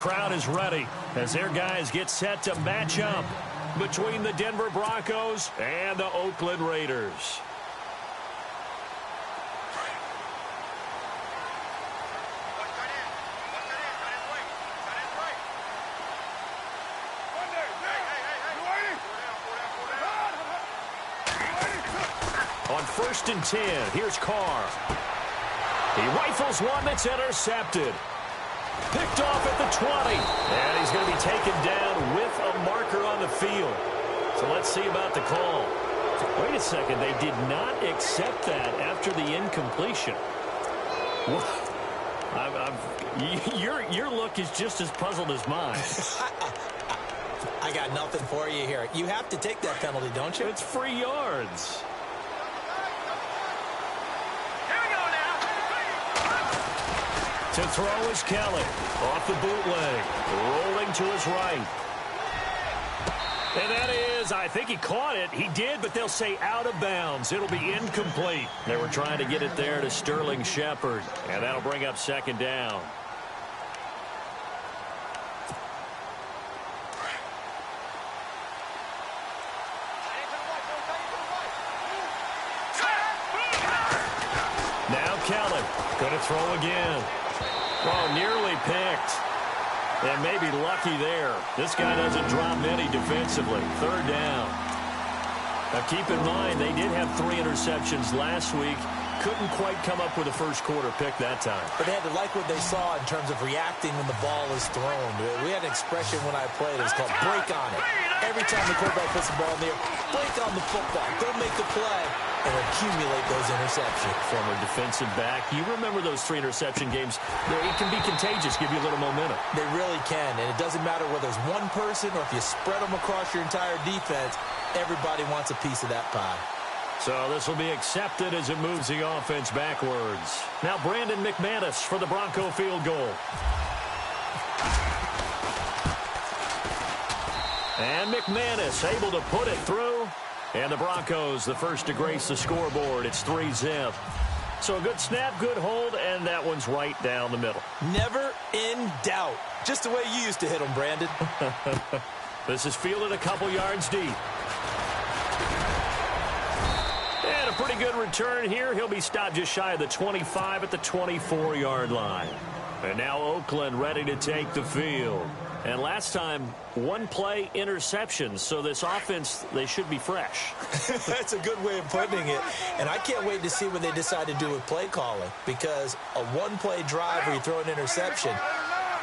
Crowd is ready as their guys get set to match up between the Denver Broncos and the Oakland Raiders. On 1st and 10, here's Carr. He rifles one that's intercepted. Picked off at the 20. And he's going to be taken down with a marker on the field. So let's see about the call. Wait a second. They did not accept that after the incompletion. Your look is just as puzzled as mine. I got nothing for you here. You have to take that penalty, don't you? It's free yards. To throw is Kelly. Off the bootleg. Rolling to his right. And that is, I think he caught it. He did, but they'll say out of bounds. It'll be incomplete. They were trying to get it there to Sterling Shepard. And that'll bring up 2nd down. Now Kelly. Going to throw again. Oh, nearly picked. And maybe lucky there. This guy doesn't drop any defensively. 3rd down. Now, keep in mind, they did have 3 interceptions last week. Couldn't quite come up with a first-quarter pick that time. But they had to like what they saw in terms of reacting when the ball is thrown. We had an expression when I played. It was called break on it. Every time the quarterback puts the ball in the air, break on the football. Go make the play and accumulate those interceptions. Former defensive back. You remember those 3 interception games. It can be contagious, give you a little momentum. They really can, and it doesn't matter whether it's one person or if you spread them across your entire defense, everybody wants a piece of that pie. So this will be accepted as it moves the offense backwards. Now Brandon McManus for the Bronco field goal. And McManus able to put it through. And the Broncos, the first to grace the scoreboard. It's 3-zip. So a good snap, good hold, and that one's right down the middle. Never in doubt. Just the way you used to hit them, Brandon. This is fielded a couple yards deep. And a pretty good return here. He'll be stopped just shy of the 25 at the 24-yard line. And now Oakland ready to take the field. And last time, 1 play interception. So this offense, they should be fresh. That's a good way of putting it. And I can't wait to see what they decide to do with play calling. Because a 1-play drive where you throw an interception,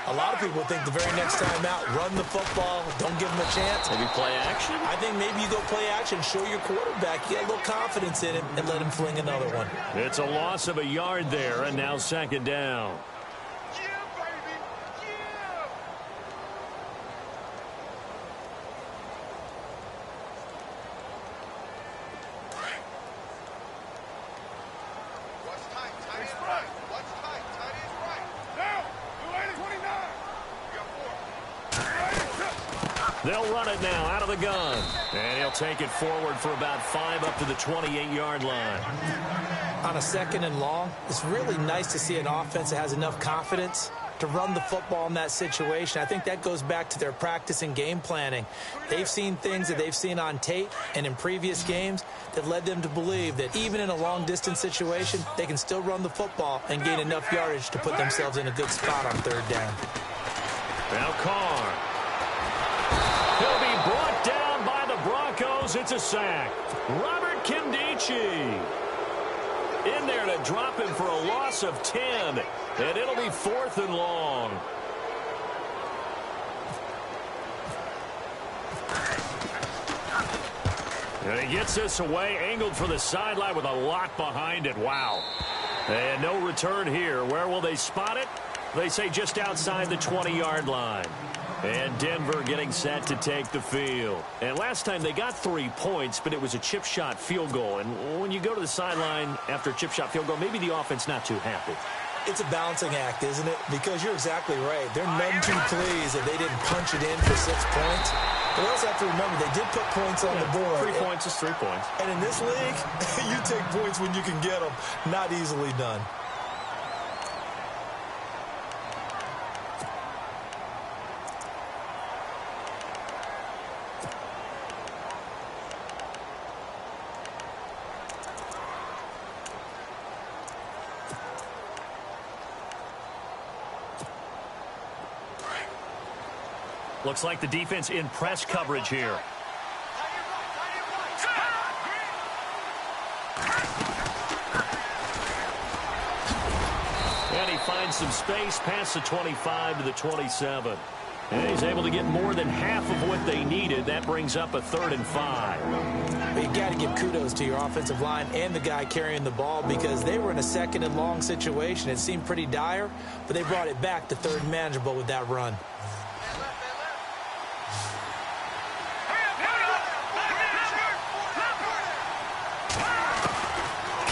a lot of people think the very next time out, run the football, don't give them a chance. Maybe play action? I think maybe you go play action, show your quarterback, get a little confidence in him, and let him fling another one. It's a loss of a yard there, and now 2nd down. They'll run it now out of the gun. And he'll take it forward for about 5 up to the 28-yard line. On a 2nd and long, it's really nice to see an offense that has enough confidence to run the football in that situation. I think that goes back to their practice and game planning. They've seen things that they've seen on tape and in previous games that led them to believe that even in a long-distance situation, they can still run the football and gain enough yardage to put themselves in a good spot on 3rd down. Now Carr. He'll be brought down by the Broncos. It's a sack. Robert Kimdichie in there to drop him for a loss of 10. And it'll be 4th and long. And he gets this away, angled for the sideline with a lot behind it. Wow. And no return here. Where will they spot it? They say just outside the 20-yard line. And Denver getting set to take the field. And last time they got 3 points, but it was a chip shot field goal. And when you go to the sideline after a chip shot field goal, maybe the offense not too happy. It's a balancing act, isn't it? Because you're exactly right. They're none too pleased that they didn't punch it in for 6 points. But we also have to remember they did put points on the board. 3 points is 3 points. And in this league, you take points when you can get them. Not easily done. Looks like the defense in press coverage here. And he finds some space past the 25 to the 27. And he's able to get more than half of what they needed. That brings up a 3rd and 5. But you got to give kudos to your offensive line and the guy carrying the ball because they were in a 2nd and long situation. It seemed pretty dire, but they brought it back to 3rd and manageable with that run.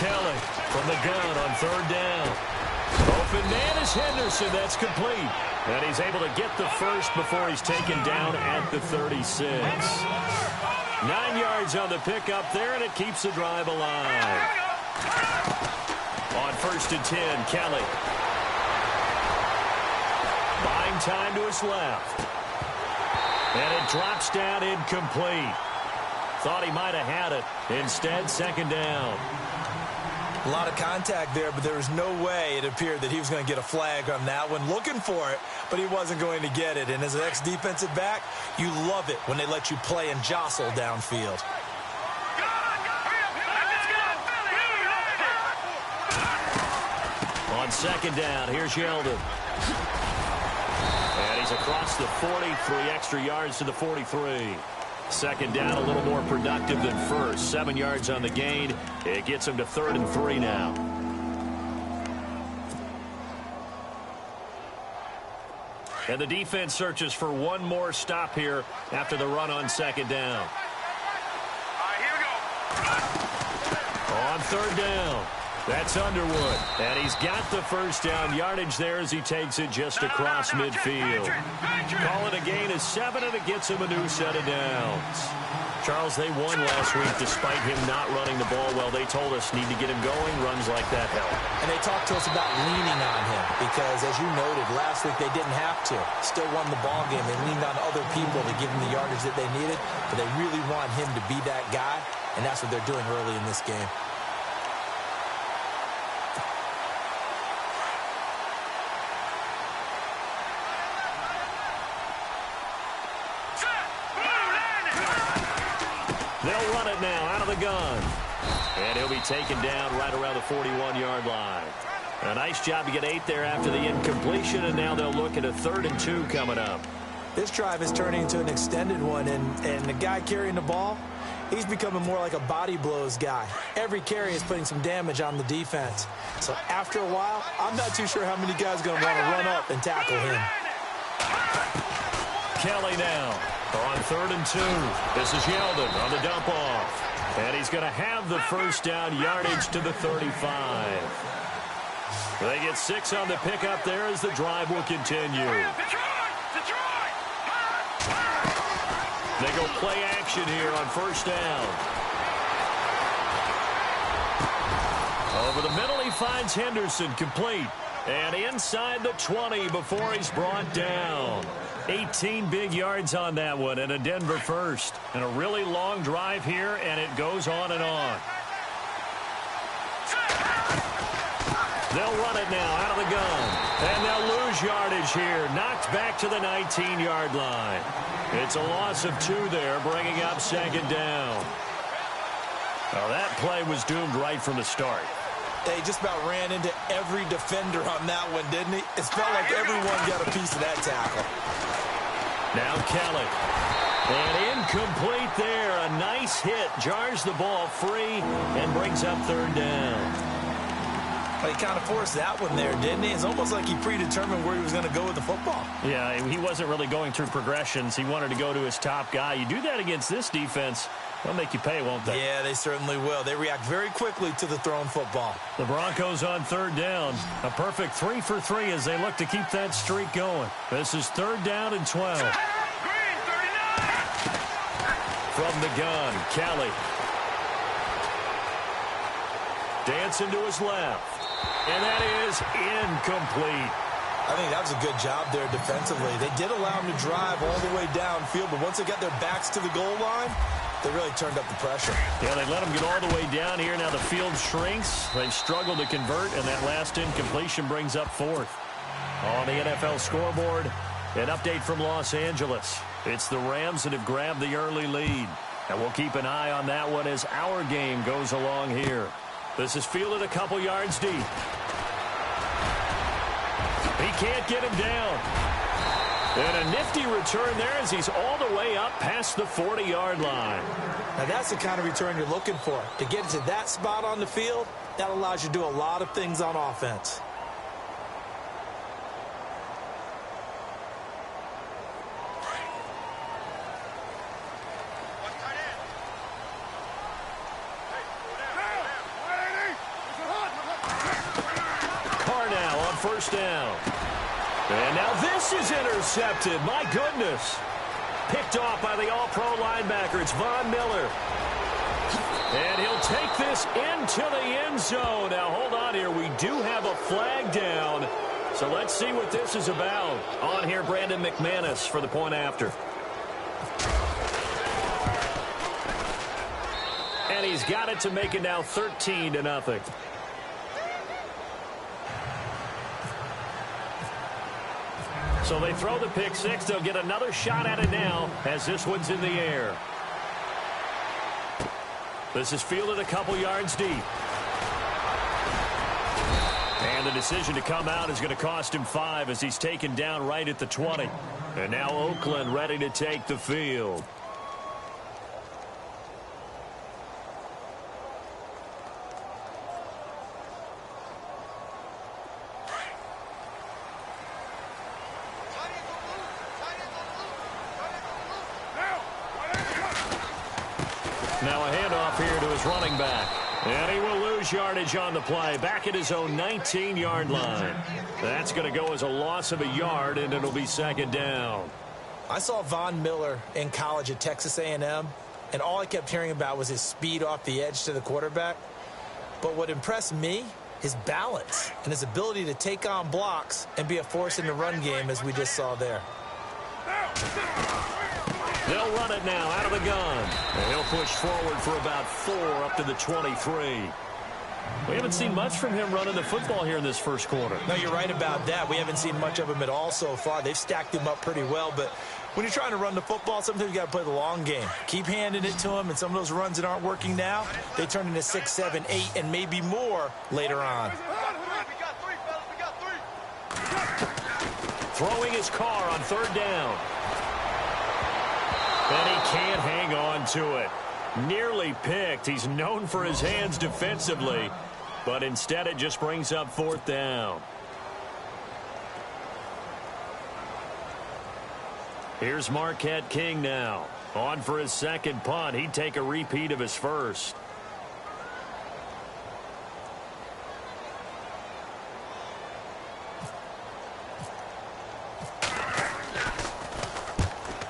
Kelly from the gun on 3rd down. Open man is Henderson. That's complete. And he's able to get the first before he's taken down at the 36. 9 yards on the pickup there, and it keeps the drive alive. On 1st and 10, Kelly. Buying time to his left. And it drops down incomplete. Thought he might have had it. Instead, 2nd down. A lot of contact there, but there was no way it appeared that he was going to get a flag on that one. Looking for it, but he wasn't going to get it. And as an ex-defensive back, you love it when they let you play and jostle downfield. On 2nd down, here's Yeldon. And he's across the 40, 3 extra yards to the 43. 2nd down, a little more productive than first. 7 yards on the gain. It gets him to 3rd and 3 now. And the defense searches for one more stop here after the run on 2nd down. All right, here we go. On 3rd down. That's Underwood. And he's got the first down yardage there as he takes it just across midfield. Call it a gain of 7, and it gets him a new set of downs. Charles, they won last week despite him not running the ball well. They told us need to get him going. Runs like that help. And they talked to us about leaning on him because, as you noted, last week they didn't have to. Still won the ball game. They leaned on other people to give him the yardage that they needed, but they really want him to be that guy, and that's what they're doing early in this game. They'll run it now out of the gun. And he'll be taken down right around the 41-yard line. A nice job to get 8 there after the incompletion, and now they'll look at a 3rd and 2 coming up. This drive is turning into an extended one, and the guy carrying the ball, he's becoming more like a body blows guy. Every carry is putting some damage on the defense. So after a while, I'm not too sure how many guys are going to want to run up and tackle him. Kelly now on 3rd and 2. This is Yeldon on the dump off. And he's going to have the first down yardage to the 35. They get 6 on the pickup there as the drive will continue. They go play action here on 1st down. Over the middle, he finds Henderson complete. And inside the 20 before he's brought down. 18 big yards on that one, and a Denver first. And a really long drive here, and it goes on and on. They'll run it now out of the gun. And they'll lose yardage here. Knocked back to the 19-yard line. It's a loss of 2 there, bringing up 2nd down. Now that play was doomed right from the start. They just about ran into every defender on that one, didn't he? It felt like everyone got a piece of that tackle. Now Kelly. And incomplete there. A nice hit. Jars the ball free and brings up 3rd down. Well, he kind of forced that one there, didn't he? It's almost like he predetermined where he was going to go with the football. Yeah, he wasn't really going through progressions. He wanted to go to his top guy. You do that against this defense, they'll make you pay, won't they? Yeah, they certainly will. They react very quickly to the thrown football. The Broncos on 3rd down. A perfect 3 for 3 as they look to keep that streak going. This is 3rd down and 12. From the gun, Kelly. Dancing to his left. And that is incomplete. I think that was a good job there defensively. They did allow him to drive all the way downfield, but once they got their backs to the goal line, they really turned up the pressure. Yeah, they let him get all the way down here. Now the field shrinks. They've struggled to convert, and that last incompletion brings up 4th. On the NFL scoreboard, An update from Los Angeles. It's the Rams that have grabbed the early lead. And we'll keep an eye on that one as our game goes along here. This is fielded a couple yards deep. He can't get him down. And a nifty return there as he's all the way up past the 40-yard line. Now that's the kind of return you're looking for. To get to that spot on the field, that allows you to do a lot of things on offense. First down. And now this is intercepted. My goodness. Picked off by the all-pro linebacker. It's Von Miller. And he'll take this into the end zone. Now, hold on here. We do have a flag down. So let's see what this is about. On here, Brandon McManus for the point after. And he's got it to make it now 13-0. So they throw the pick six. They'll get another shot at it now as this one's in the air. This is fielded a couple yards deep. And the decision to come out is going to cost him 5 as he's taken down right at the 20. And now Oakland ready to take the field. Now a handoff here to his running back. And he will lose yardage on the play. Back at his own 19-yard line. That's going to go as a loss of a yard, and it'll be second down. I saw Von Miller in college at Texas A&M, and all I kept hearing about was his speed off the edge to the quarterback. But what impressed me, his balance and his ability to take on blocks and be a force in the run game, as we just saw there. They'll run it now out of the gun. And he'll push forward for about 4 up to the 23. We haven't seen much from him running the football here in this first quarter. No, you're right about that. We haven't seen much of him at all so far. They've stacked him up pretty well, but when you're trying to run the football, sometimes you got to play the long game. Keep handing it to him, and some of those runs that aren't working now, they turn into 6, 7, 8, and maybe more later on. Throwing his car on third down. And he can't hang on to it. Nearly picked. He's known for his hands defensively, but instead it just brings up fourth down. Here's Marquette King now. On for his second punt. He'd take a repeat of his first.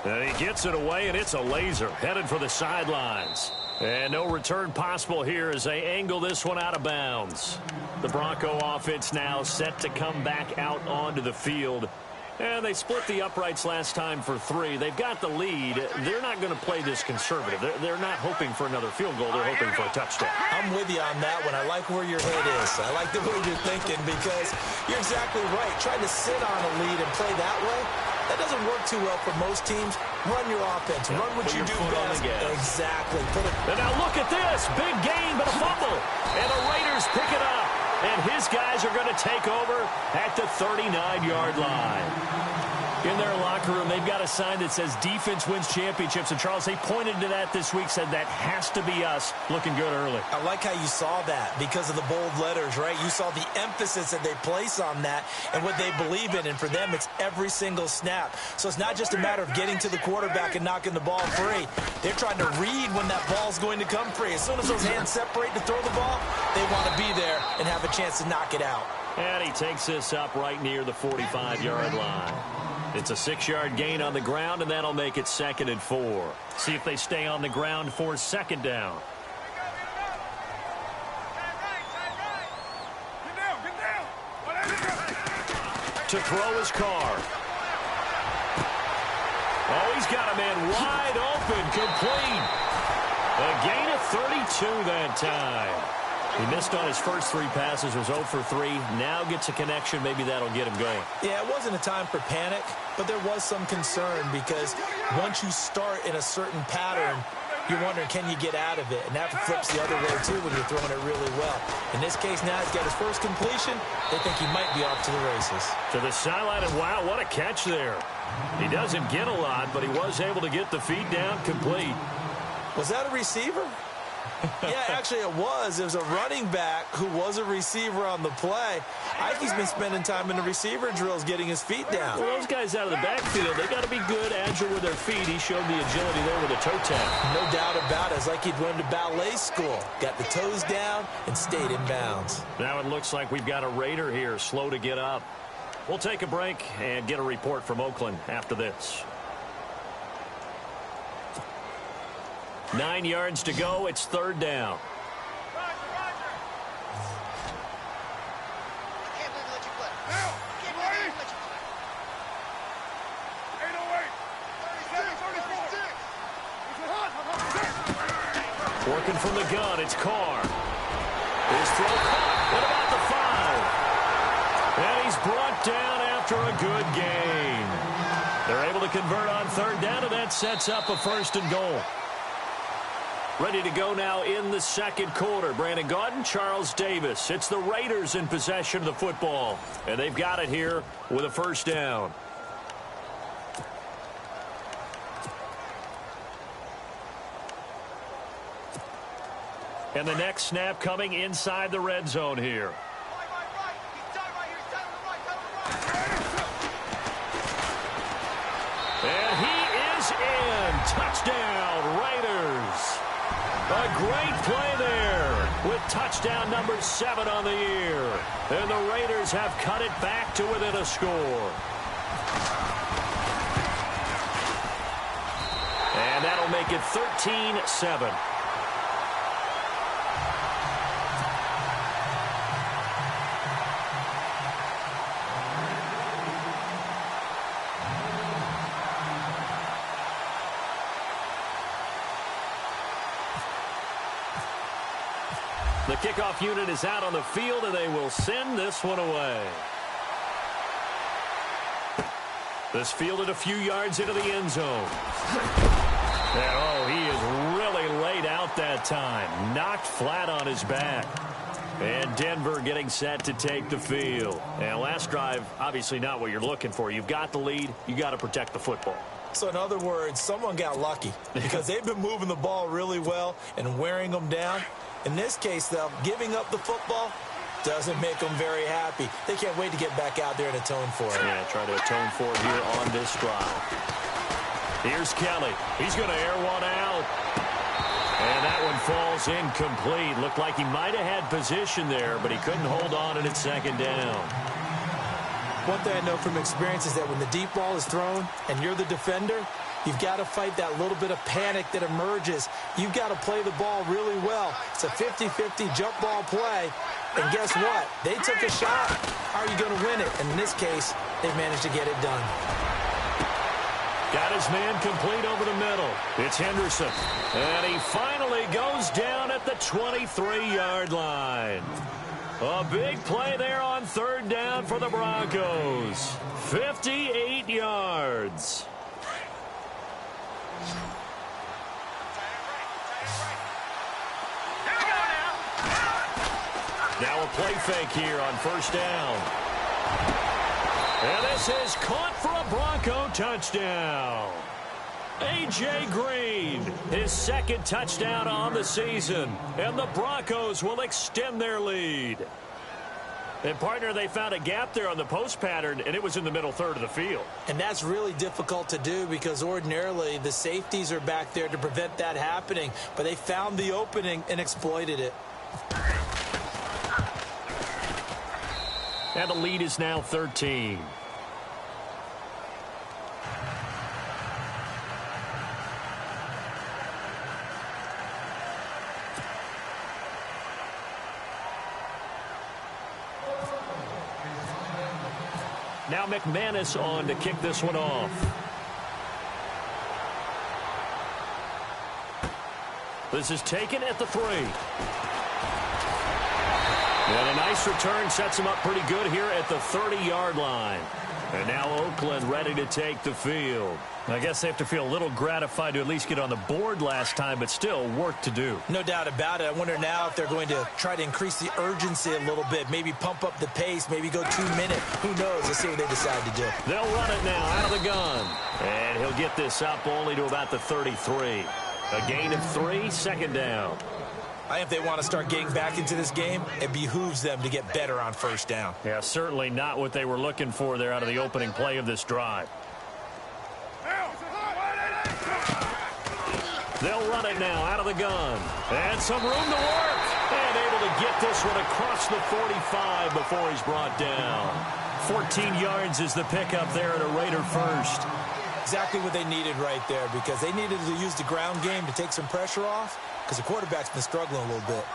And he gets it away, and it's a laser headed for the sidelines. And no return possible here as they angle this one out of bounds. The Bronco offense now set to come back out onto the field. And they split the uprights last time for 3. They've got the lead. They're not going to play this conservative. They're not hoping for another field goal. They're hoping for a touchdown. I'm with you on that one. I like where your head is. I like the way you're thinking because you're exactly right. Trying to sit on a lead and play that way, that doesn't work too well for most teams. Run your offense. Run what you do best. Exactly. And now look at this. Big gain, but a fumble. And the Raiders pick it up. And his guys are going to take over at the 39-yard line. In their locker room, they've got a sign that says defense wins championships. And, Charles, they pointed to that this week, said that has to be us looking good early. I like how you saw that because of the bold letters, right? You saw the emphasis that they place on that and what they believe in. And for them, it's every single snap. So it's not just a matter of getting to the quarterback and knocking the ball free. They're trying to read when that ball's going to come free. As soon as those hands separate to throw the ball, they want to be there and have a chance to knock it out. And he takes this up right near the 45-yard line. It's a 6-yard gain on the ground, and that'll make it 2nd and 4. See if they stay on the ground for second down. To throw his car. Oh, he's got a man wide open, complete. A gain of 32 that time. He missed on his first 3 passes, was 0 for 3. Now gets a connection. Maybe that'll get him going. Yeah, it wasn't a time for panic, but there was some concern because once you start in a certain pattern, you're wondering, can you get out of it? And that flips the other way, too, when you're throwing it really well. In this case, now he's got his first completion. They think he might be off to the races. To the sideline, and wow, what a catch there. He doesn't get a lot, but he was able to get the feet down complete. Was that a receiver? Yeah, actually it was. It was a running back who was a receiver on the play. Ike's been spending time in the receiver drills getting his feet down. Well, those guys out of the backfield, they got to be good, agile with their feet. He showed the agility there with a toe tap. No doubt about it. It's like he'd run to ballet school. Got the toes down and stayed in bounds. Now it looks like we've got a Raider here, slow to get up. We'll take a break and get a report from Oakland after this. 9 yards to go. It's 3rd down. Working from the gun, it's Carr. His throw caught. What about the 5? And he's brought down after a good gain. They're able to convert on 3rd down, and that sets up a 1st and goal. Ready to go now in the 2nd quarter. Brandon Gaudin, Charles Davis. It's the Raiders in possession of the football. And they've got it here with a 1st down. And the next snap coming inside the red zone here. And he is in. Touchdown, Raiders. A great play there with touchdown number 7 on the year. And the Raiders have cut it back to within a score. And that'll make it 13-7. The kickoff unit is out on the field, and they will send this one away. This fielded a few yards into the end zone. And, oh, he is really laid out that time. Knocked flat on his back. And Denver getting set to take the field. And last drive, obviously not what you're looking for. You've got the lead. You got to protect the football. So in other words, someone got lucky because they've been moving the ball really well and wearing them down. In this case, though, giving up the football doesn't make them very happy. They can't wait to get back out there and atone for it. Yeah, try to atone for it here on this drive. Here's Kelly. He's going to air one out. And that one falls incomplete. Looked like he might have had position there, but he couldn't hold on and it's 2nd down. One thing I know from experience is that when the deep ball is thrown and you're the defender, you've got to fight that little bit of panic that emerges. You've got to play the ball really well. It's a 50-50 jump ball play. And guess what? They took a shot. How are you going to win it? And in this case, they've managed to get it done. Got his man complete over the middle. It's Henderson. And he finally goes down at the 23-yard line. A big play there on 3rd down for the Broncos. 58 yards. Now a play fake here on 1st down. And this is caught for a Bronco touchdown. A.J. Green, his 2nd touchdown on the season. And the Broncos will extend their lead. And, partner, they found a gap there on the post pattern, and it was in the middle 3rd of the field. And that's really difficult to do because ordinarily the safeties are back there to prevent that happening. But they found the opening and exploited it. And the lead is now 13. Now McManus on to kick this one off. This is taken at the 3. And a nice return sets him up pretty good here at the 30-yard line. And now Oakland ready to take the field. I guess they have to feel a little gratified to at least get on the board last time, but still work to do. No doubt about it. I wonder now if they're going to try to increase the urgency a little bit, maybe pump up the pace, maybe go 2 minutes. Who knows? Let's see what they decide to do. They'll run it now out of the gun. And he'll get this up only to about the 33. A gain of 3, second down. I think if they want to start getting back into this game, it behooves them to get better on first down. Yeah, certainly not what they were looking for there out of the opening play of this drive. They'll run it now out of the gun. And some room to work. And able to get this one across the 45 before he's brought down. 14 yards is the pickup there at a Raider first. Exactly what they needed right there, because they needed to use the ground game to take some pressure off, because the quarterback's been struggling a little bit.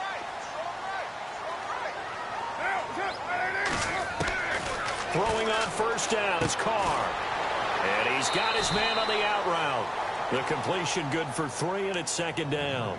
Throwing on first down is Carr. And he's got his man on the out route. The completion good for 3, and it's second down.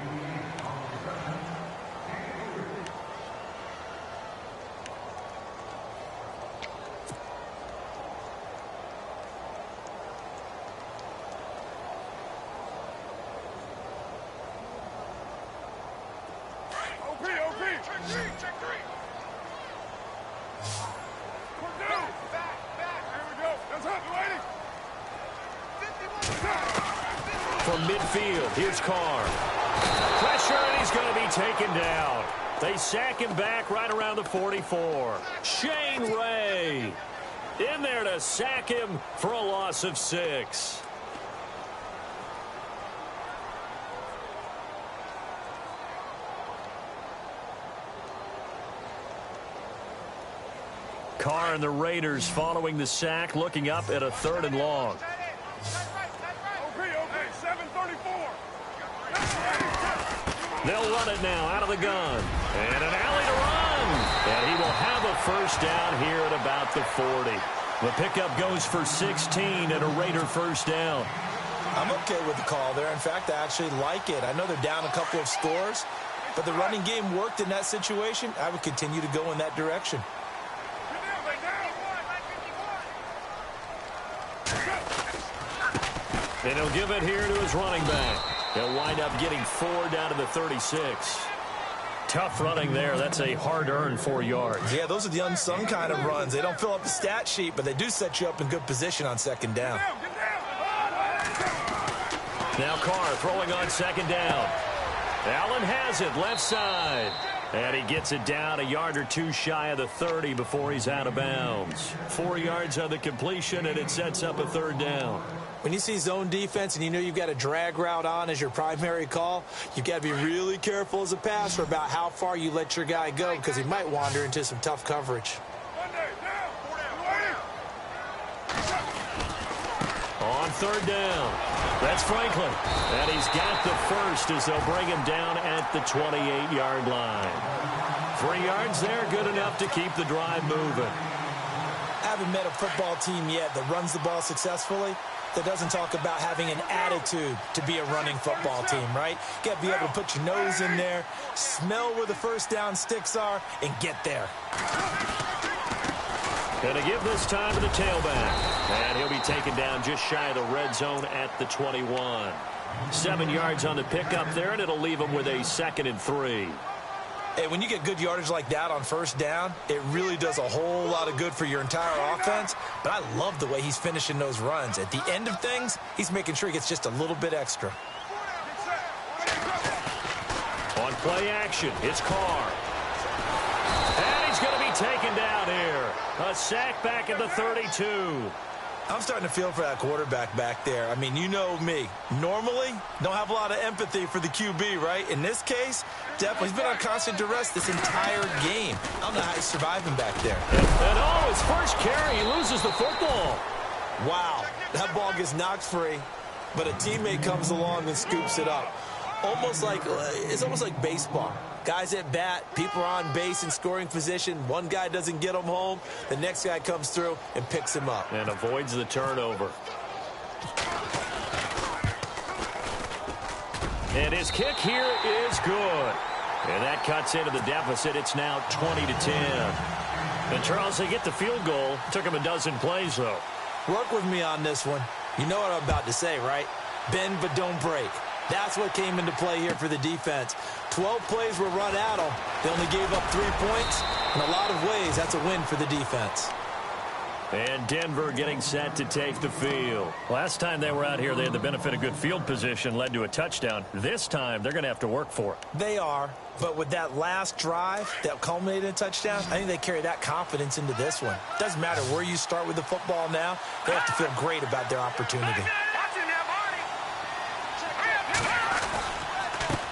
From midfield, here's Carr. Pressure, and he's going to be taken down. They sack him back right around the 44. Shane Ray in there to sack him for a loss of 6. Carr and the Raiders following the sack, looking up at a 3rd and long. They'll run it now out of the gun. And an alley to run. And he will have a first down here at about the 40. The pickup goes for 16 and a Raider first down. I'm okay with the call there. In fact, I actually like it. I know they're down a couple of scores, but the running game worked in that situation. I would continue to go in that direction. And he'll give it here to his running back. He'll wind up getting 4 down to the 36. Tough running there. That's a hard-earned 4 yards. Yeah, those are the unsung kind of runs. They don't fill up the stat sheet, but they do set you up in good position on second down. Now Carr throwing on second down. Allen has it left side. And he gets it down a yard or 2 shy of the 30 before he's out of bounds. 4 yards on the completion, and it sets up a 3rd down. When you see zone defense and you know you've got a drag route on as your primary call, you've got to be really careful as a passer about how far you let your guy go, because he might wander into some tough coverage. On 3rd down, that's Franklin. And he's got the first as they'll bring him down at the 28-yard line. 3 yards there, good enough to keep the drive moving. I haven't met a football team yet that runs the ball successfully that doesn't talk about having an attitude to be a running football team, right? You got to be able to put your nose in there, smell where the first down sticks are, and get there. Going to give this time to the tailback. And he'll be taken down just shy of the red zone at the 21. 7 yards on the pickup there, and it'll leave him with a 2nd and 3. Hey, when you get good yardage like that on first down, it really does a whole lot of good for your entire offense. But I love the way he's finishing those runs. At the end of things, he's making sure he gets just a little bit extra. On play action, it's Carr. And he's going to be taken down here. A sack back at the 32. I'm starting to feel for that quarterback back there. I mean, you know me. Normally, don't have a lot of empathy for the QB, right? In this case, definitely. He's been on constant duress this entire game. I don't know how he's surviving back there. And oh, his first carry, he loses the football. Wow, that ball gets knocked free, but a teammate comes along and scoops it up. It's almost like baseball. Guys at bat, people are on base in scoring position. One guy doesn't get him home. The next guy comes through and picks him up. And avoids the turnover. And his kick here is good. And that cuts into the deficit. It's now 20-10. And, Charles, they get the field goal. Took them a dozen plays, though. Work with me on this one. You know what I'm about to say, right? Bend but don't break. That's what came into play here for the defense. 12 plays were run at them. They only gave up 3 points. In a lot of ways, that's a win for the defense. And Denver getting set to take the field. Last time they were out here, they had the benefit of good field position, led to a touchdown. This time, they're going to have to work for it. They are, but with that last drive that culminated in a touchdown, I think they carry that confidence into this one. Doesn't matter where you start with the football now, they have to feel great about their opportunity.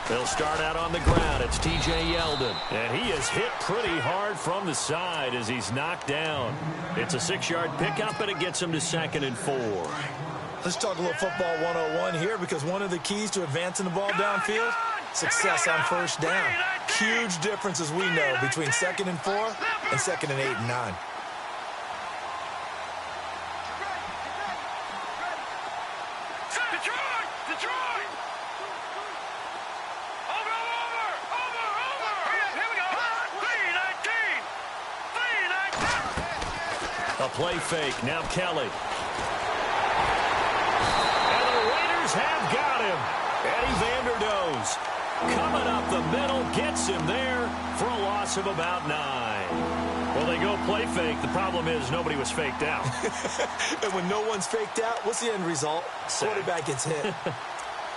They'll start out on the ground. It's T.J. Yeldon. And he is hit pretty hard from the side as he's knocked down. It's a 6-yard pickup, and it gets him to 2nd and 4. Let's talk a little football 101 here, because one of the keys to advancing the ball downfield, success on first down. Huge difference, as we know, between 2nd and 4 and 2nd and 8 and 9. A play fake. Now Kelly. And the Raiders have got him. Eddie Vanderdoes coming up the middle, gets him there for a loss of about 9. Well, they go play fake. The problem is nobody was faked out. And when no one's faked out, what's the end result? Quarterback gets hit.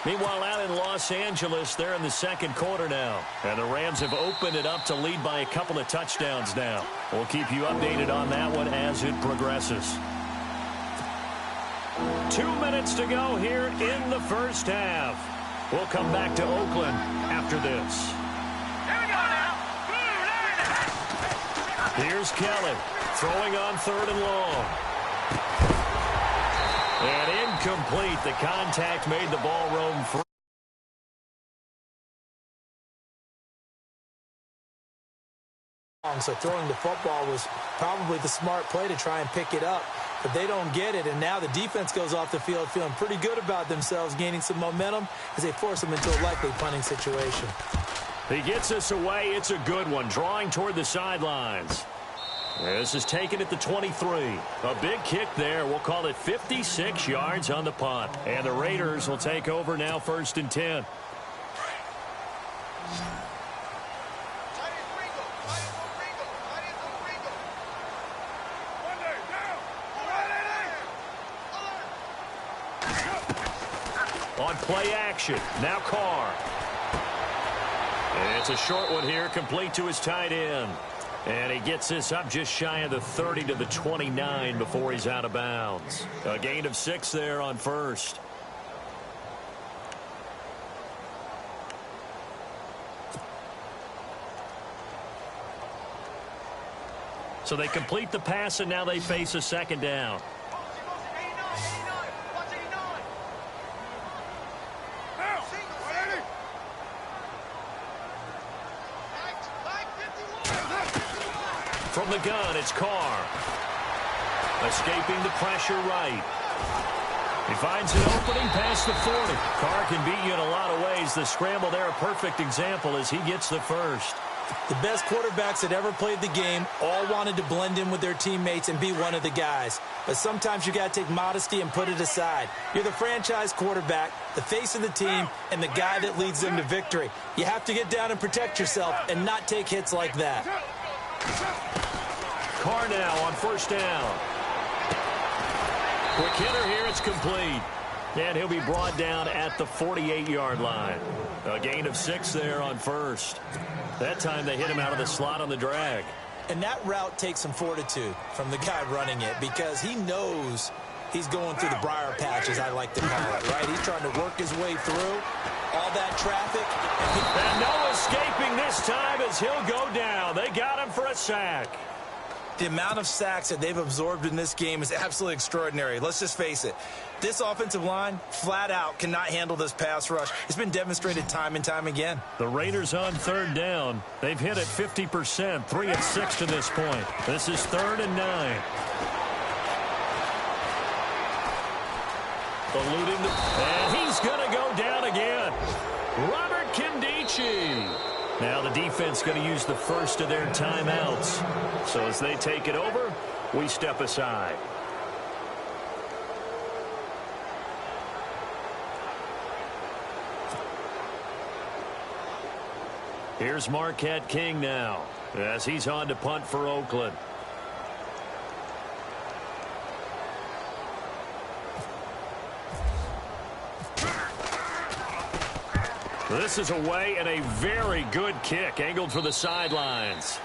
Meanwhile, out in Los Angeles, they're in the second quarter now. And the Rams have opened it up to lead by a couple of touchdowns now. We'll keep you updated on that one as it progresses. 2 minutes to go here in the first half. We'll come back to Oakland after this. Here we go now. Here's Kelly throwing on 3rd and long. And incomplete. The contact made the ball roam free. So throwing the football was probably the smart play to try and pick it up. But they don't get it, and now the defense goes off the field feeling pretty good about themselves, gaining some momentum as they force them into a likely punting situation. He gets us away. It's a good one, drawing toward the sidelines. This is taken at the 23. A big kick there. We'll call it 56 yards on the punt. And the Raiders will take over now, 1st and 10. On play action, now Carr. And it's a short one here, complete to his tight end. And he gets this up just shy of the 30 to the 29 before he's out of bounds. A gain of 6 there on first. So they complete the pass, and now they face a 2nd down. From the gun, it's Carr. Escaping the pressure right. He finds an opening past the 40. Carr can beat you in a lot of ways. The scramble there, a perfect example as he gets the first. The best quarterbacks that ever played the game all wanted to blend in with their teammates and be one of the guys. But sometimes you got to take modesty and put it aside. You're the franchise quarterback, the face of the team, and the guy that leads them to victory. You have to get down and protect yourself and not take hits like that. Carr now on 1st down. Quick hitter here, it's complete. And he'll be brought down at the 48-yard line. A gain of 6 there on first. That time they hit him out of the slot on the drag. And that route takes some fortitude from the guy running it, because he knows he's going through the briar patch, as I like to call it, right? He's trying to work his way through all that traffic. And no escaping this time as he'll go down. They got him for a sack. The amount of sacks that they've absorbed in this game is absolutely extraordinary. Let's just face it. This offensive line, flat out, cannot handle this pass rush. It's been demonstrated time and time again. The Raiders on 3rd down. They've hit it 50%, 3 of 6 to this point. This is 3rd and 9. Eluding and he's going to go down again. Robert Kimdichie. Now the defense going to use the first of their timeouts. So as they take it over, we step aside. Here's Marquette King now as he's on to punt for Oakland. This is away and a very good kick angled for the sidelines.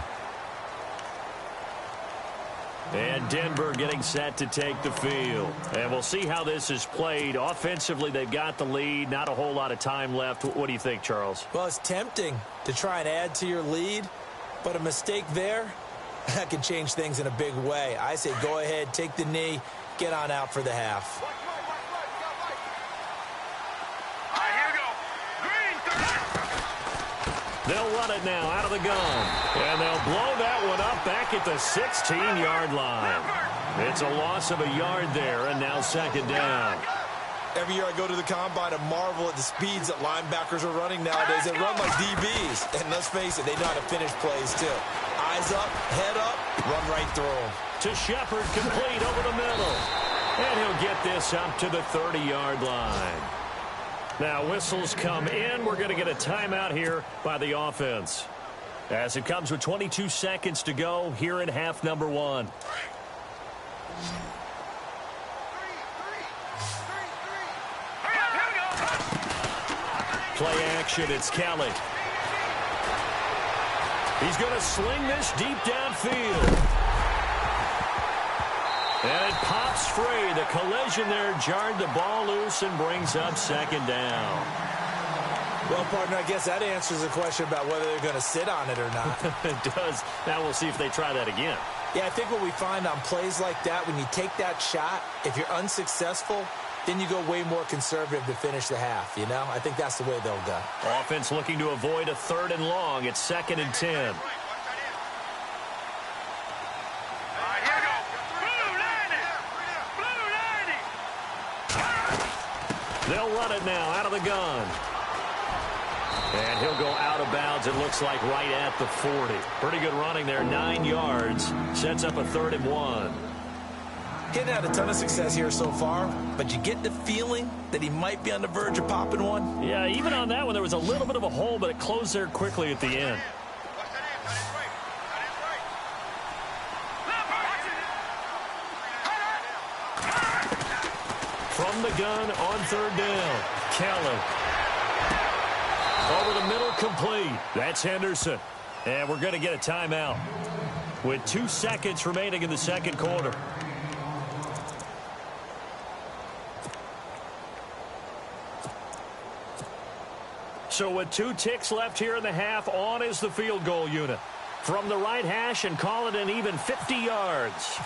And Denver getting set to take the field. And we'll see how this is played. Offensively, they've got the lead. Not a whole lot of time left. What do you think, Charles? Well, it's tempting to try and add to your lead, but a mistake there, that can change things in a big way. I say go ahead, take the knee, get on out for the half. They'll run it now out of the gun. And they'll blow that one up back at the 16-yard line. It's a loss of a yard there, and now second down. Every year I go to the combine and marvel at the speeds that linebackers are running nowadays. They run like DBs. And let's face it, they know how to finish plays too. Eyes up, head up, run right through them. To Shepard, complete over the middle. And he'll get this up to the 30-yard line. Now whistles come in. We're going to get a timeout here by the offense. As it comes with 22 seconds to go here in half number one. Play action, it's Kelly. He's going to sling this deep downfield. And it pops free. The collision there jarred the ball loose and brings up second down. Well, partner, I guess that answers the question about whether they're going to sit on it or not. It does. Now we'll see if they try that again. Yeah, I think what we find on plays like that, when you take that shot, if you're unsuccessful, then you go way more conservative to finish the half, you know? I think that's the way they'll go. Offense looking to avoid a third and long. It's 2nd and 10. They'll run it now out of the gun. And he'll go out of bounds, it looks like, right at the 40. Pretty good running there, 9 yards. Sets up a 3rd and 1. Getting had a ton of success here so far, but you get the feeling that he might be on the verge of popping one. Yeah, even on that one, there was a little bit of a hole, but it closed there quickly at the end. From the gun on 3rd down, Kelly. Over the middle, complete. That's Henderson. And we're going to get a timeout with 2 seconds remaining in the second quarter. So with 2 ticks left here in the half, on is the field goal unit. From the right hash and call it an even 50 yards.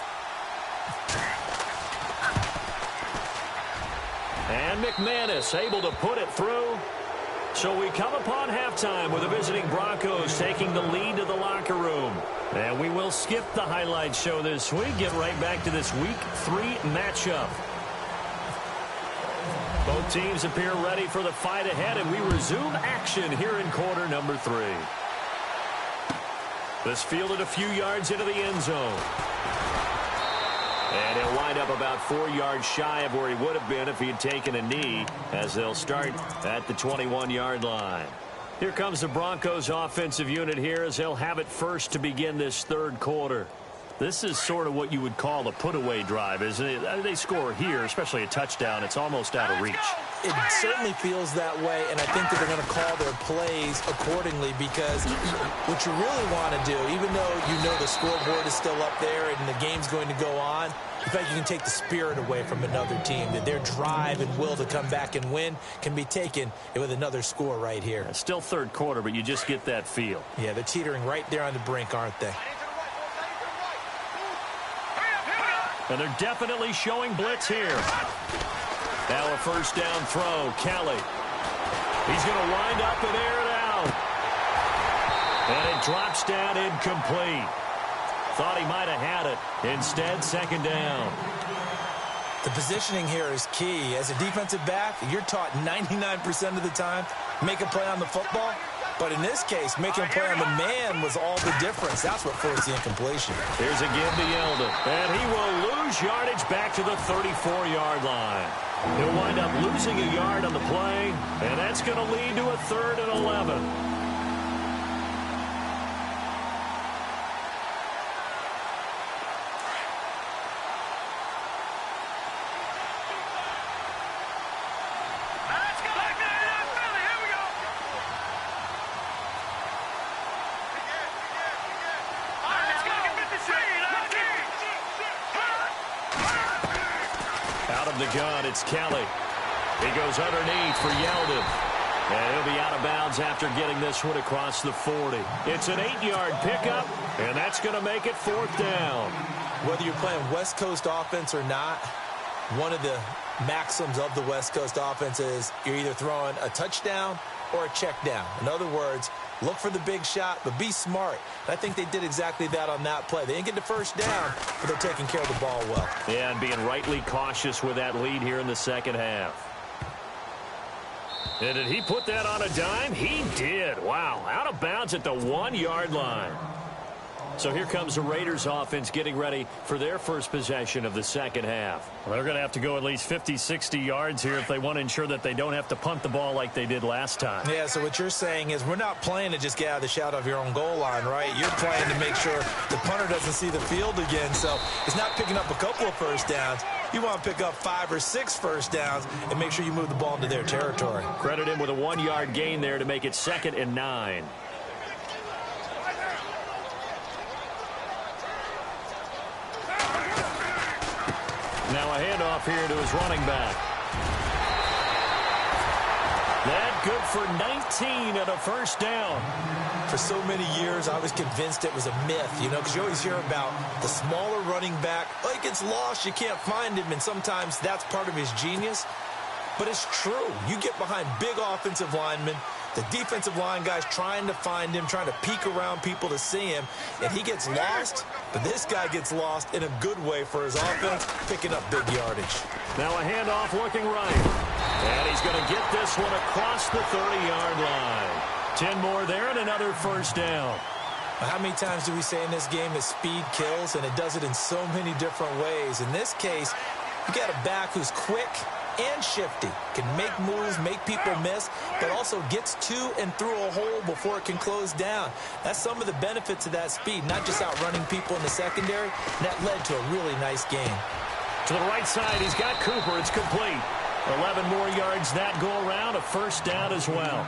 And McManus able to put it through. So we come upon halftime with the visiting Broncos taking the lead to the locker room. And we will skip the highlight show this week. Get right back to this Week 3 matchup. Both teams appear ready for the fight ahead, and we resume action here in quarter number 3. This fielded a few yards into the end zone. And he'll wind up about 4 yards shy of where he would have been if he had taken a knee, as they'll start at the 21-yard line. Here comes the Broncos offensive unit here as they'll have it first to begin this 3rd quarter. This is sort of what you would call a put-away drive, isn't it? They score here, especially a touchdown. It's almost out of reach. It certainly feels that way, and I think that they're going to call their plays accordingly, because what you really want to do, even though you know the scoreboard is still up there and the game's going to go on, in fact, you can take the spirit away from another team, that their drive and will to come back and win can be taken with another score right here. Yeah, still 3rd quarter, but you just get that feel. Yeah, they're teetering right there on the brink, aren't they? And they're definitely showing blitz here. Now a 1st down throw, Kelly. He's going to wind up and air it out. And it drops down incomplete. Thought he might have had it. Instead, 2nd down. The positioning here is key. As a defensive back, you're taught 99% of the time, make a play on the football, But in this case, making a play on the man was all the difference. That's what forced the incompletion. Here's a give to Yeldon. And he will lose yardage back to the 34-yard line. He'll wind up losing a yard on the play, and that's going to lead to a 3rd and 11. The gun, it's Kelly. He goes underneath for Yeldon. And he'll be out of bounds after getting this one across the 40. It's an 8-yard pickup, and that's going to make it 4th down. Whether you're playing West Coast offense or not, one of the maxims of the West Coast offense is you're either throwing a touchdown or a check down. In other words, look for the big shot, but be smart. And I think they did exactly that on that play. They didn't get the first down, but they're taking care of the ball well. Yeah, and being rightly cautious with that lead here in the second half. And did he put that on a dime? He did. Wow, out of bounds at the 1-yard line. So here comes the Raiders offense getting ready for their first possession of the second half. Well, they're going to have to go at least 50, 60 yards here if they want to ensure that they don't have to punt the ball like they did last time. Yeah, so what you're saying is we're not playing to just get out of the shadow of your own goal line, right? You're playing to make sure the punter doesn't see the field again. So it's not picking up a couple of first downs. You want to pick up 5 or 6 first downs and make sure you move the ball into their territory. Credit him with a 1-yard gain there to make it 2nd and 9. Now a handoff here to his running back. That good for 19 and a first down. For so many years, I was convinced it was a myth, you know, because you always hear about the smaller running back. Oh, he gets lost, you can't find him, and sometimes that's part of his genius. But it's true. You get behind big offensive linemen, the defensive line guys trying to find him, trying to peek around people to see him, and he gets lost, but this guy gets lost in a good way for his offense, picking up big yardage. Now a handoff looking right. And he's going to get this one across the 30-yard line. 10 more there and another first down. How many times do we say in this game that speed kills, and it does it in so many different ways? In this case, you got a back who's quick and shifty, can make moves, make people miss, but also gets to and through a hole before it can close down. That's some of the benefits of that speed, not just outrunning people in the secondary. That led to a really nice game. To the right side, he's got Cooper. It's complete. 11 more yards that go around, a first down as well.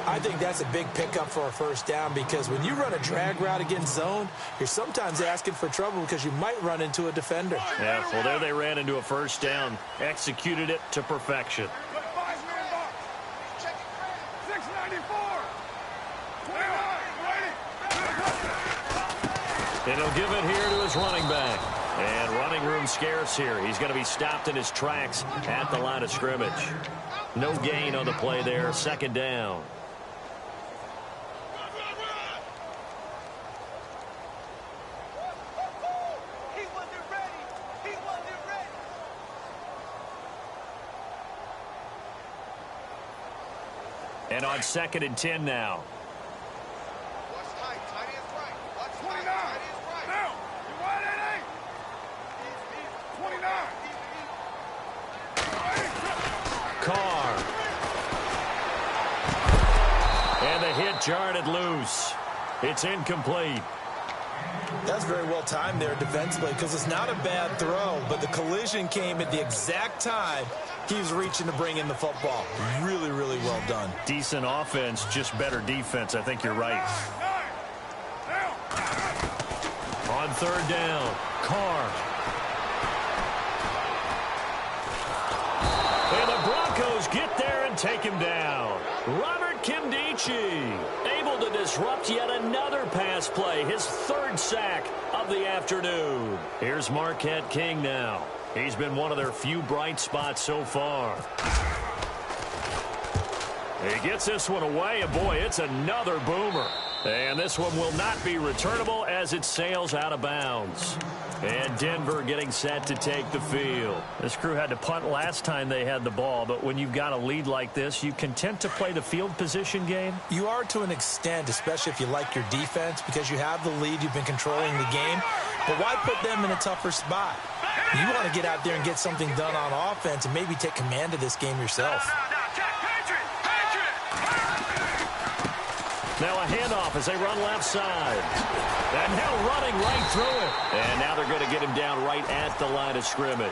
I think that's a big pickup for a first down because when you run a drag route against zone, you're sometimes asking for trouble because you might run into a defender. Yeah, well, there they ran into a first down, executed it to perfection. And he'll give it here to his running back. And running room scarce here. He's going to be stopped in his tracks at the line of scrimmage. No gain on the play there, second down. And on 2nd and 10 now. Carr. And the hit jarred it loose. It's incomplete. That's very well timed there defensively because it's not a bad throw, but the collision came at the exact time he was reaching to bring in the football. Really, really well done. Decent offense, just better defense. I think you're right. On 3rd down, Carr. And the Broncos get there and take him down. Robert Kimdichie able to disrupt yet another pass play, his 3rd sack of the afternoon. Here's Marquette King now. He's been one of their few bright spots so far. He gets this one away, and boy, it's another boomer. And this one will not be returnable as it sails out of bounds. And Denver getting set to take the field. This crew had to punt last time they had the ball, but when you've got a lead like this, you content to play the field position game? You are to an extent, especially if you like your defense, because you have the lead, you've been controlling the game. But why put them in a tougher spot? You want to get out there and get something done on offense and maybe take command of this game yourself. Now a handoff as they run left side. And now running right through it. And now they're going to get him down right at the line of scrimmage.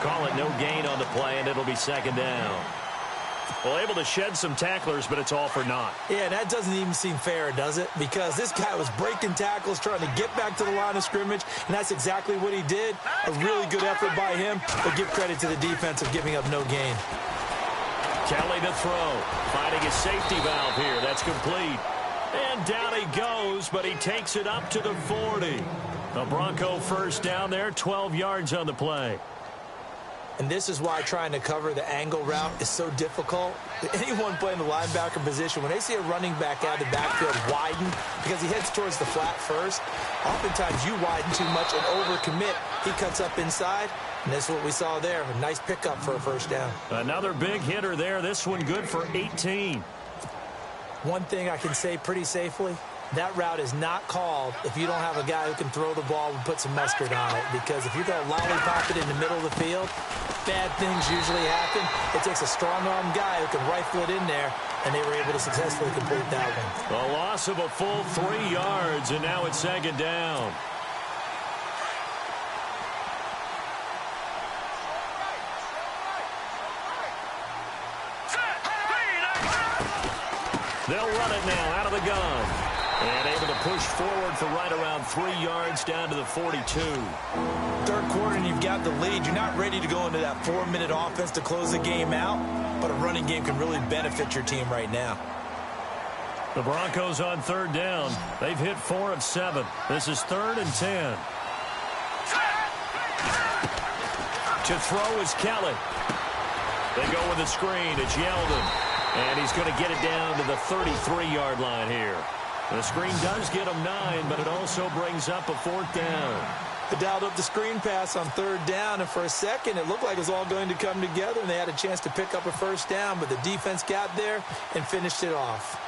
Call it no gain on the play, and it'll be second down. Well, able to shed some tacklers, but it's all for naught. Yeah, that doesn't even seem fair, does it? Because this guy was breaking tackles, trying to get back to the line of scrimmage, and that's exactly what he did. A really good effort by him, but give credit to the defense of giving up no gain. Kelly to throw. Finding his safety valve here. That's complete. And down he goes, but he takes it up to the 40. The Bronco first down there, 12 yards on the play. And this is why trying to cover the angle route is so difficult. Anyone playing the linebacker position, when they see a running back out of the backfield widen because he heads towards the flat first, oftentimes you widen too much and overcommit. He cuts up inside, and that's what we saw there. A nice pickup for a first down. Another big hitter there. This one good for 18. One thing I can say pretty safely, that route is not called if you don't have a guy who can throw the ball and put some mustard on it. Because if you're going to lollipop it in the middle of the field, bad things usually happen. It takes a strong-arm guy who can rifle it in there, and they were able to successfully complete that one. A loss of a full 3 yards, and now it's second down. They'll run it now out of the gun. And able to push forward for right around 3 yards down to the 42. Third quarter, and you've got the lead. You're not ready to go into that 4-minute offense to close the game out, but a running game can really benefit your team right now. The Broncos on third down. They've hit 4 of 7. This is 3rd and 10. To throw is Kelly. They go with a screen. It's Yeldon. And he's going to get it down to the 33-yard line here. The screen does get him 9, but it also brings up a 4th down. They dialed up the screen pass on third down, and for a second it looked like it was all going to come together, and they had a chance to pick up a first down, but the defense got there and finished it off.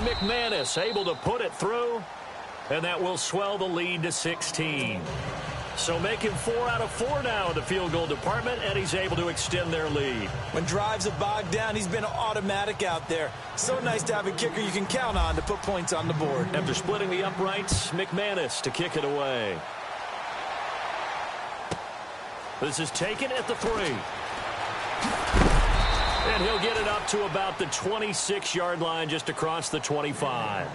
McManus able to put it through, and that will swell the lead to 16. So making 4 out of 4 now in the field goal department, and he's able to extend their lead. When drives are bogged down, he's been automatic out there. So nice to have a kicker you can count on to put points on the board. After splitting the uprights, McManus to kick it away. This is taken at the 3. And he'll get it up to about the 26-yard line, just across the 25.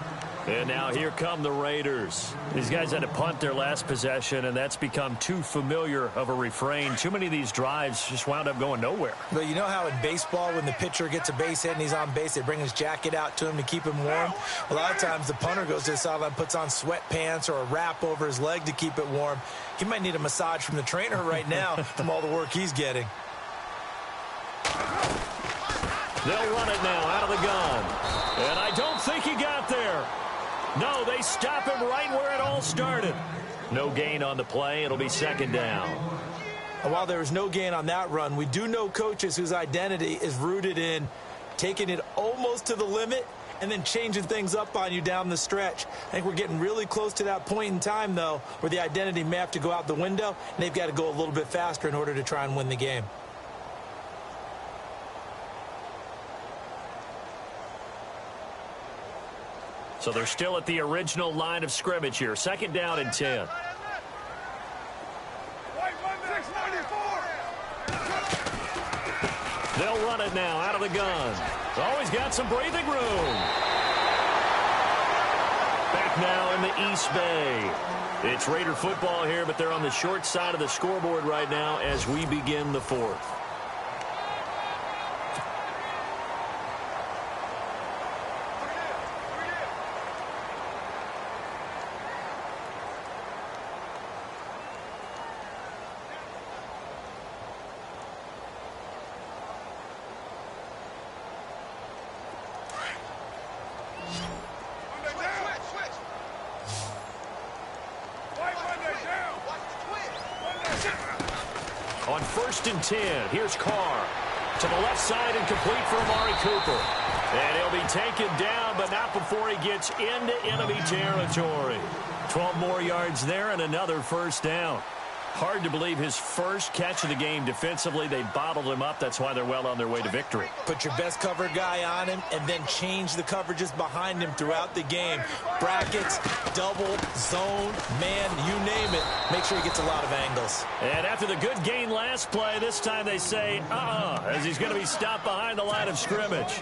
And now here come the Raiders. These guys had to punt their last possession, and that's become too familiar of a refrain. Too many of these drives just wound up going nowhere. But you know how in baseball, when the pitcher gets a base hit and he's on base, they bring his jacket out to him to keep him warm? A lot of times the punter goes to the sideline, puts on sweatpants or a wrap over his leg to keep it warm. He might need a massage from the trainer right now from all the work he's getting. They'll run it now out of the gun. And I don't think he got there. No, they stop him right where it all started. No gain on the play. It'll be second down. And while there was no gain on that run, we do know coaches whose identity is rooted in taking it almost to the limit and then changing things up on you down the stretch. I think we're getting really close to that point in time, though, where the identity may have to go out the window, and they've got to go a little bit faster in order to try and win the game. So they're still at the original line of scrimmage here. Second down and 10. They'll run it now out of the gun. Always got some breathing room. Back back now in the East Bay. It's Raider football here, but they're on the short side of the scoreboard right now as we begin the fourth. On 1st and 10, here's Carr. To the left side and complete for Amari Cooper. And he'll be taken down, but not before he gets into enemy territory. 12 more yards there and another first down. Hard to believe his first catch of the game defensively. They bottled him up. That's why they're well on their way to victory. Put your best cover guy on him and then change the coverages behind him throughout the game. Brackets, double, zone, man, you name it. Make sure he gets a lot of angles. And after the good gain last play, this time they say, as he's going to be stopped behind the line of scrimmage.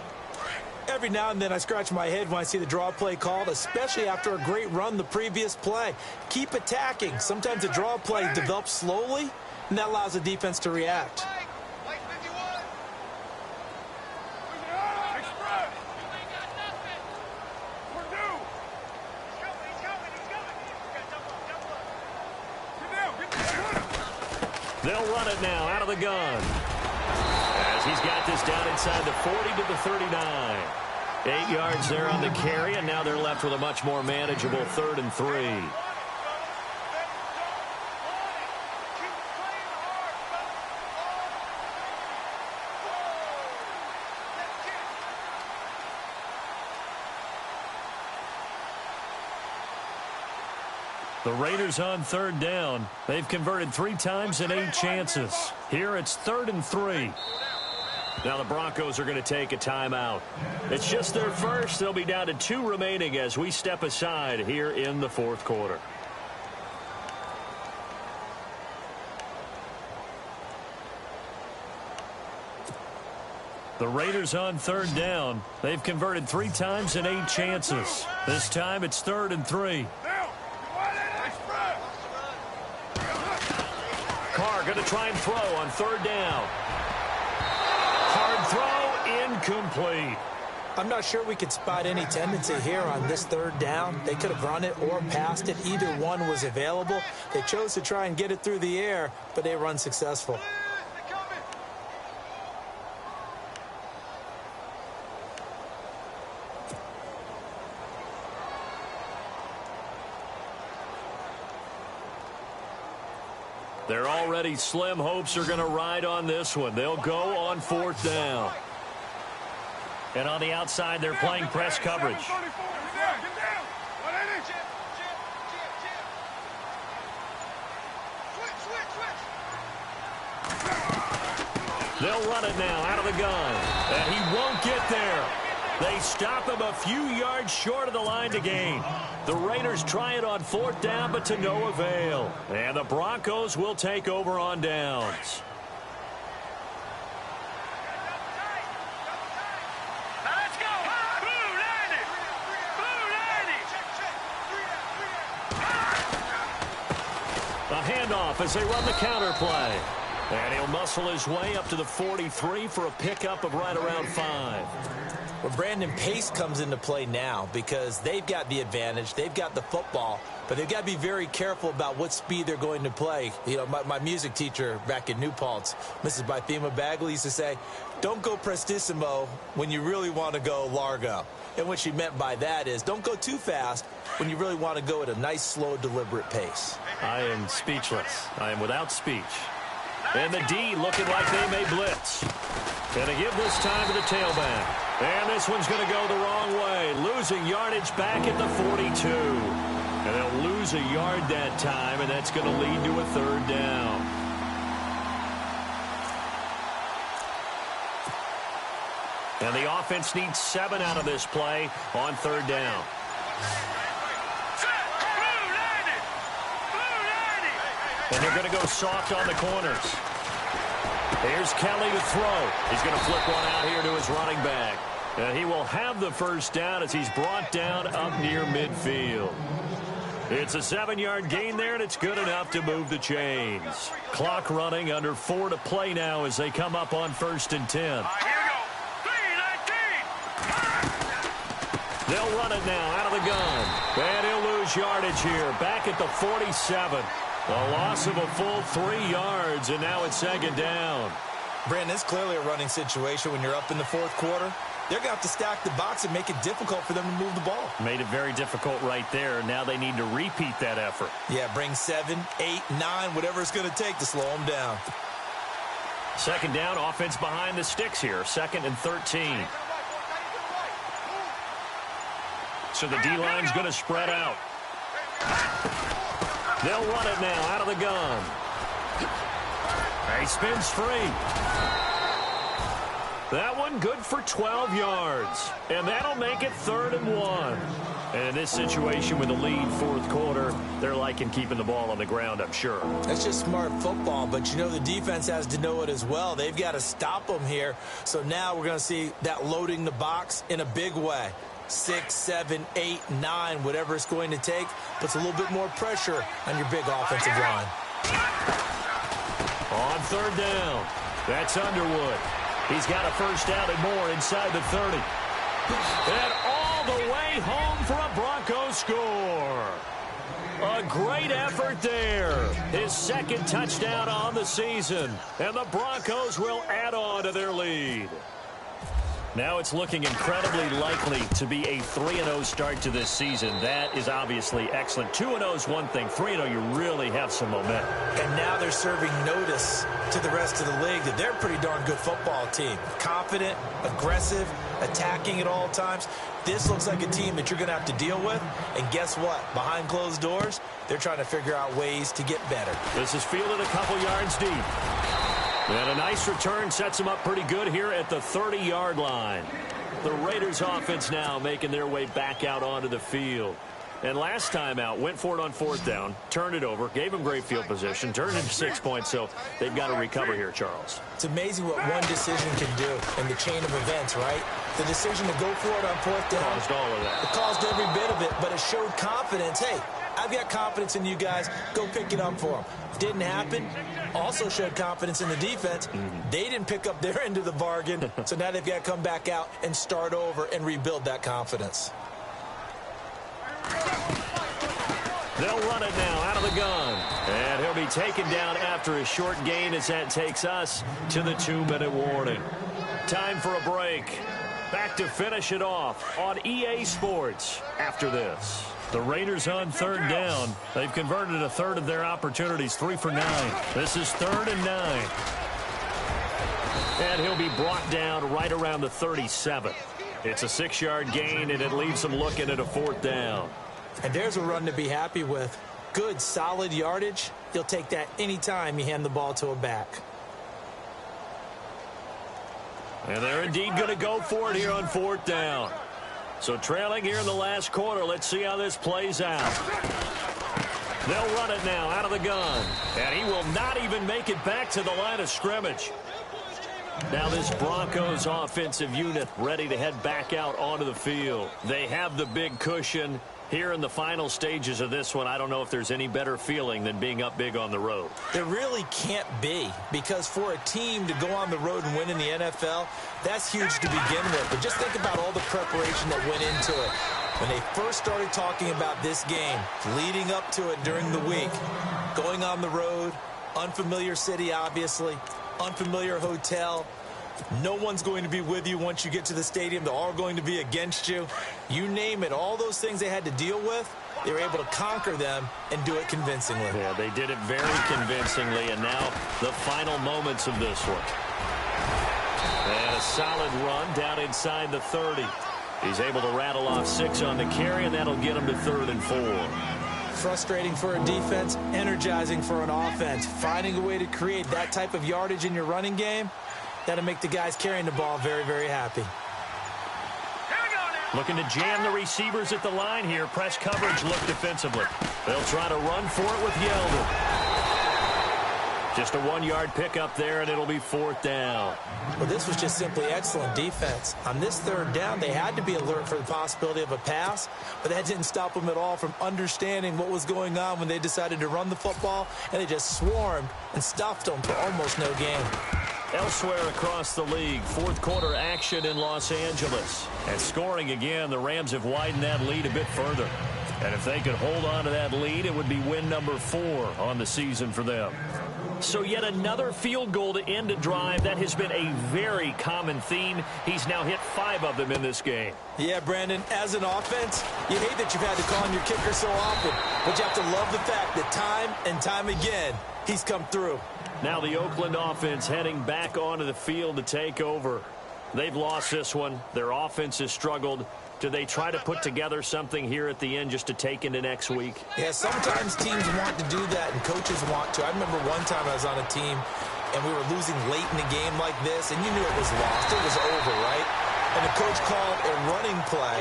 Every now and then I scratch my head when I see the draw play called, especially after a great run the previous play. Keep attacking. Sometimes the draw play develops slowly, and that allows the defense to react. They'll run it now out of the gun. As he's got this down inside the 40 to the 39. 8 yards there on the carry, and now they're left with a much more manageable 3rd and 3. The Raiders on 3rd down. They've converted 3 times in 8 chances. Here it's 3rd and 3. Now the Broncos are going to take a timeout. It's just their first. They'll be down to 2 remaining as we step aside here in the 4th quarter. The Raiders on 3rd down. They've converted 3 times in 8 chances. This time it's 3rd and 3. Carr going to try and throw on 3rd down. Hard throw, incomplete. I'm not sure we could spot any tendency here on this 3rd down. They could have run it or passed it. Either one was available. They chose to try and get it through the air, but they were unsuccessful. They're already slim hopes are going to ride on this one. They'll go on 4th down. And on the outside, they're playing press coverage. They'll run it now out of the gun. And he won't get there. They stop him a few yards short of the line to gain. The Raiders try it on 4th down, but to no avail. And the Broncos will take over on downs. A handoff as they run the counter play. And he'll muscle his way up to the 43 for a pickup of right around 5. Well, Brandon, pace comes into play now because they've got the advantage. They've got the football, but they've got to be very careful about what speed they're going to play. You know, my music teacher back in New Paltz, Mrs. Bythema Bagley, used to say, don't go prestissimo when you really want to go largo. And what she meant by that is don't go too fast when you really want to go at a nice, slow, deliberate pace. I am speechless. I am without speech. And the D looking like they may blitz. And they give this time to the tailback. And this one's going to go the wrong way. Losing yardage back at the 42. And they'll lose a yard that time, and that's going to lead to a 3rd down. And the offense needs 7 out of this play on 3rd down. And they're going to go soft on the corners. Here's Kelly to throw. He's going to flip one out here to his running back. He will have the first down as he's brought down up near midfield. It's a 7-yard gain there, and it's good enough to move the chains. Clock running, under 4 to play now as they come up on 1st and 10. Here we go. 3-19. They'll run it now out of the gun. And he'll lose yardage here. Back at the 47. A loss of a full 3 yards, and now it's 2nd down. Brandon, it's clearly a running situation when you're up in the 4th quarter. They're going to have to stack the box and make it difficult for them to move the ball. Made it very difficult right there. Now they need to repeat that effort. Yeah, bring 7, 8, 9, whatever it's going to take to slow them down. 2nd down, offense behind the sticks here. 2nd and 13. So the D-line's going to spread out. They'll run it now out of the gun. He spins free. That one good for 12 yards. And that'll make it 3rd and 1. And in this situation with the lead 4th quarter, they're liking keeping the ball on the ground, I'm sure. That's just smart football, but you know the defense has to know it as well. They've got to stop them here. So now we're going to see that loading the box in a big way. 6, 7, 8, 9, whatever it's going to take, puts a little bit more pressure on your big offensive line. On 3rd down, that's Underwood. He's got a first down and more inside the 30. And all the way home for a Broncos score. A great effort there. His 2nd touchdown on the season. And the Broncos will add on to their lead. Now it's looking incredibly likely to be a 3-0 start to this season. That is obviously excellent. 2-0 is one thing. 3-0, you really have some momentum. And now they're serving notice to the rest of the league that they're a pretty darn good football team. Confident, aggressive, attacking at all times. This looks like a team that you're going to have to deal with. And guess what? Behind closed doors, they're trying to figure out ways to get better. This is fielded a couple yards deep. And a nice return sets them up pretty good here at the 30-yard line. The Raiders offense now making their way back out onto the field. And last time out, went for it on 4th down, turned it over, gave them great field position, turned into 6 points, so they've got to recover here, Charles. It's amazing what one decision can do in the chain of events, right? The decision to go for it on 4th down. Caused all of that. It caused every bit of it, but it showed confidence. Hey, I've got confidence in you guys. Go pick it up for them. Didn't happen. Also showed confidence in the defense. They didn't pick up their end of the bargain, so now they've got to come back out and start over and rebuild that confidence. They'll run it now out of the gun. And he'll be taken down after a short gain as that takes us to the 2-minute warning. Time for a break. Back to finish it off on EA Sports after this. The Raiders on 3rd down. They've converted a 3rd of their opportunities, 3 for 9. This is 3rd and 9. And he'll be brought down right around the 37. It's a 6-yard gain, and it leaves them looking at a 4th down. And there's a run to be happy with. Good, solid yardage. You'll take that anytime you hand the ball to a back. And they're indeed going to go for it here on 4th down. So trailing here in the last quarter, let's see how this plays out. They'll run it now out of the gun. And he will not even make it back to the line of scrimmage. Now this Broncos offensive unit ready to head back out onto the field. They have the big cushion. Here in the final stages of this one, I don't know if there's any better feeling than being up big on the road. There really can't be, because for a team to go on the road and win in the NFL, that's huge to begin with. But just think about all the preparation that went into it. When they first started talking about this game, leading up to it during the week, going on the road, unfamiliar city, obviously, unfamiliar hotel. No one's going to be with you once you get to the stadium. They're all going to be against you. You name it, all those things they had to deal with, they were able to conquer them and do it convincingly. Yeah, they did it very convincingly, and now the final moments of this one. And a solid run down inside the 30. He's able to rattle off 6 on the carry, and that'll get him to 3rd and 4. Frustrating for a defense, energizing for an offense. Finding a way to create that type of yardage in your running game, that'll make the guys carrying the ball very, very happy. Looking to jam the receivers at the line here. Press coverage look defensively. They'll try to run for it with Yeldon. Just a 1-yard pickup there, and it'll be 4th down. Well, this was just simply excellent defense. On this 3rd down, they had to be alert for the possibility of a pass, but that didn't stop them at all from understanding what was going on when they decided to run the football, and they just swarmed and stuffed them for almost no gain. Elsewhere across the league, 4th quarter action in Los Angeles. And scoring again, the Rams have widened that lead a bit further. And if they could hold on to that lead, it would be win number 4 on the season for them. So yet another field goal to end a drive. That has been a very common theme. He's now hit 5 of them in this game. Yeah, Brandon, as an offense, you hate that you've had to call on your kicker so often, but you have to love the fact that time and time again, he's come through. Now the Oakland offense heading back onto the field to take over. They've lost this one. Their offense has struggled. Do they try to put together something here at the end just to take into next week? Yeah, sometimes teams want to do that and coaches want to. I remember one time I was on a team and we were losing late in a game like this, and you knew it was lost. It was over, right? And the coach called a running play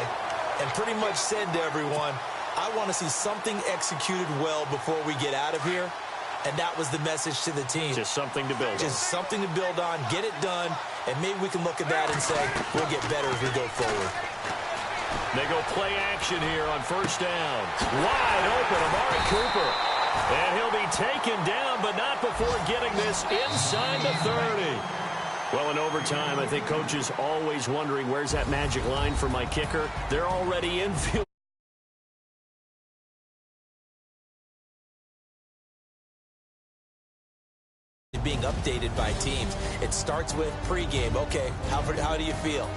and pretty much said to everyone, I want to see something executed well before we get out of here. And that was the message to the team. Just something to build on. Just something to build on, get it done, and maybe we can look at that and say, we'll get better as we go forward. They go play action here on 1st down. Wide open, Amari Cooper. And he'll be taken down, but not before getting this inside the 30. Well, in overtime, I think coaches always wondering, where's that magic line for my kicker? They're already in field. Being updated by teams. It starts with pregame. Okay, how do you feel?